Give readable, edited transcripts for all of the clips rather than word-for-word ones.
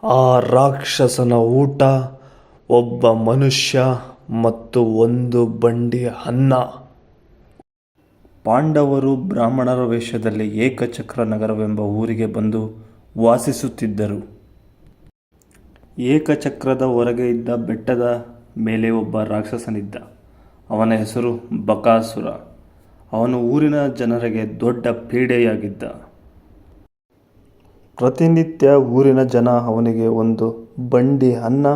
ಆ ರಾಕ್ಷಸನ ಊಟ ಒಬ್ಬ ಮನುಷ್ಯ ಮತ್ತು ಒಂದು ಬಂಡಿ ಅನ್ನ. ಪಾಂಡವರು ಬ್ರಾಹ್ಮಣರ ವೇಷದಲ್ಲಿ ಏಕಚಕ್ರ ನಗರವೆಂಬ ಊರಿಗೆ ಬಂದು ವಾಸಿಸುತ್ತಿದ್ದರು. ಏಕಚಕ್ರದ ಹೊರಗೆ ಇದ್ದ ಬೆಟ್ಟದ ಮೇಲೆ ಒಬ್ಬ ರಾಕ್ಷಸನಿದ್ದ. ಅವನ ಹೆಸರು ಬಕಾಸುರ. ಅವನು ಊರಿನ ಜನರಿಗೆ ದೊಡ್ಡ ಪೀಡೆಯಾಗಿದ್ದ. ಪ್ರತಿನಿತ್ಯ ಊರಿನ ಜನ ಅವನಿಗೆ ಒಂದು ಬಂಡಿ ಅನ್ನ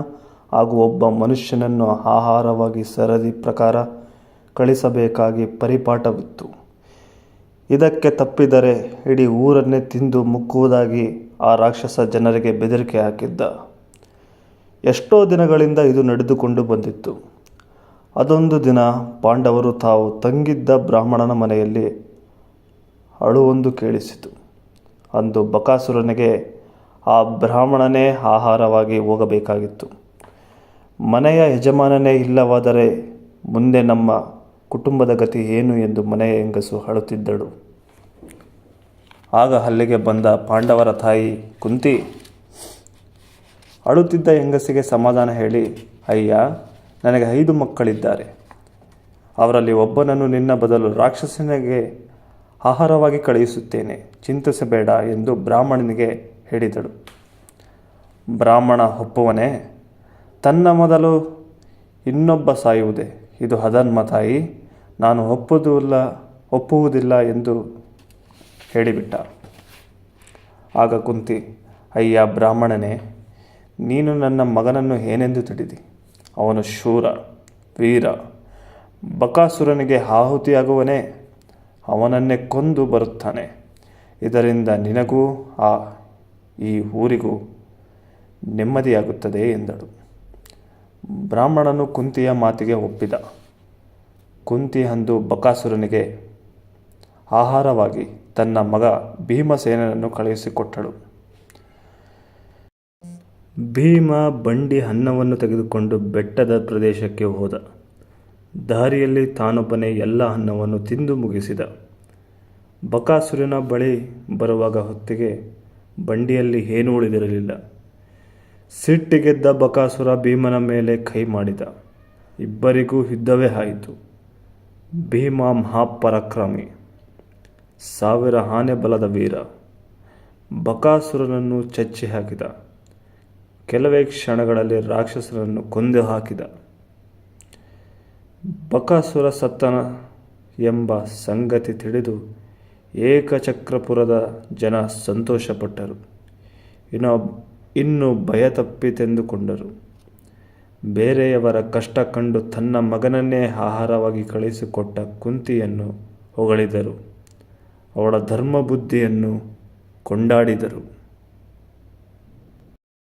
ಹಾಗೂ ಒಬ್ಬ ಮನುಷ್ಯನನ್ನು ಆಹಾರವಾಗಿ ಸರದಿ ಪ್ರಕಾರ ಕಳಿಸಬೇಕಾಗಿ ಪರಿಪಾಠವಿತ್ತು. ಇದಕ್ಕೆ ತಪ್ಪಿದರೆ ಇಡೀ ಊರನ್ನೇ ತಿಂದು ಮುಕ್ಕುವುದಾಗಿ ಆ ರಾಕ್ಷಸ ಜನರಿಗೆ ಬೆದರಿಕೆ ಹಾಕಿದ್ದ. ಎಷ್ಟೋ ದಿನಗಳಿಂದ ಇದು ನಡೆದುಕೊಂಡು ಬಂದಿತ್ತು. ಅದೊಂದು ದಿನ ಪಾಂಡವರು ತಾವು ತಂಗಿದ್ದ ಬ್ರಾಹ್ಮಣನ ಮನೆಯಲ್ಲಿ ಅಳುವೊಂದು ಕೇಳಿಸಿತು. ಅಂದು ಬಕಾಸುರನಿಗೆ ಆ ಬ್ರಾಹ್ಮಣನೇ ಆಹಾರವಾಗಿ ಹೋಗಬೇಕಾಗಿತ್ತು. ಮನೆಯ ಯಜಮಾನನೇ ಇಲ್ಲವಾದರೆ ಮುಂದೆ ನಮ್ಮ ಕುಟುಂಬದ ಗತಿ ಏನು ಎಂದು ಮನೆಯ ಹೆಂಗಸು ಅಳುತ್ತಿದ್ದಳು. ಆಗ ಅಲ್ಲಿಗೆ ಬಂದ ಪಾಂಡವರ ತಾಯಿ ಕುಂತಿ ಅಳುತ್ತಿದ್ದ ಹೆಂಗಸಿಗೆ ಸಮಾಧಾನ ಹೇಳಿ, ಅಯ್ಯ, ನನಗೆ 5 ಮಕ್ಕಳಿದ್ದಾರೆ. ಅವರಲ್ಲಿ ಒಬ್ಬನನ್ನು ನಿನ್ನ ಬದಲು ರಾಕ್ಷಸನಿಗೆ ಆಹಾರವಾಗಿ ಕಳುಹಿಸುತ್ತೇನೆ, ಚಿಂತಿಸಬೇಡ ಎಂದು ಬ್ರಾಹ್ಮಣನಿಗೆ ಹೇಳಿದಳು. ಬ್ರಾಹ್ಮಣ ಒಪ್ಪುವನೇ? ತನ್ನ ಮೊದಲು ಇನ್ನೊಬ್ಬ ಸಾಯುವುದೇ? ಇದು ಅಧರ್ಮ ತಾಯಿ, ನಾನು ಒಪ್ಪುವುದಿಲ್ಲ ಎಂದು ಹೇಳಿಬಿಟ್ಟ. ಆಗ ಕುಂತಿ, ಅಯ್ಯ ಬ್ರಾಹ್ಮಣನೇ, ನೀನು ನನ್ನ ಮಗನನ್ನು ಏನೆಂದು ತಿಳಿದಿ? ಅವನು ಶೂರ, ವೀರ, ಬಕಾಸುರನಿಗೆ ಆಹುತಿಯಾಗುವನೇ? ಅವನನ್ನೇ ಕೊಂದು ಬರುತ್ತಾನೆ. ಇದರಿಂದ ನಿನಗೂ ಈ ಊರಿಗೂ ನೆಮ್ಮದಿಯಾಗುತ್ತದೆ ಎಂದಳು. ಬ್ರಾಹ್ಮಣನು ಕುಂತಿಯ ಮಾತಿಗೆ ಒಪ್ಪಿದ. ಕುಂತಿ ಅಂದು ಬಕಾಸುರನಿಗೆ ಆಹಾರವಾಗಿ ತನ್ನ ಮಗ ಭೀಮಸೇನನನ್ನು ಕಳುಹಿಸಿಕೊಟ್ಟಳು. ಭೀಮ ಬಂಡಿ ಅನ್ನವನ್ನು ತೆಗೆದುಕೊಂಡು ಬೆಟ್ಟದ ಪ್ರದೇಶಕ್ಕೆ ಹೋದ. ದಾರಿಯಲ್ಲಿ ತಾನೊಬ್ಬನೇ ಎಲ್ಲ ಅನ್ನವನ್ನು ತಿಂದು ಮುಗಿಸಿದ. ಬಕಾಸುರನ ಬಳಿ ಬರುವಾಗ ಹೊತ್ತಿಗೆ ಬಂಡಿಯಲ್ಲಿ ಏನೂ ಉಳಿದಿರಲಿಲ್ಲ. ಸಿಟ್ಟಿಗೆದ್ದ ಬಕಾಸುರ ಭೀಮನ ಮೇಲೆ ಕೈ ಮಾಡಿದ. ಇಬ್ಬರಿಗೂ ಯುದ್ಧವೇ ಆಯಿತು. ಭೀಮ ಮಹಾಪರಾಕ್ರಮಿ, 1000 ಆನೆ ಬಲದ ವೀರ. ಬಕಾಸುರನನ್ನು ಚಚ್ಚಿ ಹಾಕಿದ. ಕೆಲವೇ ಕ್ಷಣಗಳಲ್ಲಿ ರಾಕ್ಷಸನನ್ನು ಕೊಂದು ಹಾಕಿದ. ಬಕಾಸುರ ಸತ್ತನ ಎಂಬ ಸಂಗತಿ ತಿಳಿದು ಏಕಚಕ್ರಪುರದ ಜನ ಸಂತೋಷಪಟ್ಟರು. ಇನ್ನು ಭಯ ತಪ್ಪಿತೆಂದುಕೊಂಡರು. ಬೇರೆಯವರ ಕಷ್ಟ ಕಂಡು ತನ್ನ ಮಗನನ್ನೇ ಆಹಾರವಾಗಿ ಕಳುಹಿಸಿಕೊಟ್ಟ ಕುಂತಿಯನ್ನು ಹೊಗಳಿದರು. ಅವಳ ಧರ್ಮಬುದ್ಧಿಯನ್ನು ಕೊಂಡಾಡಿದರು.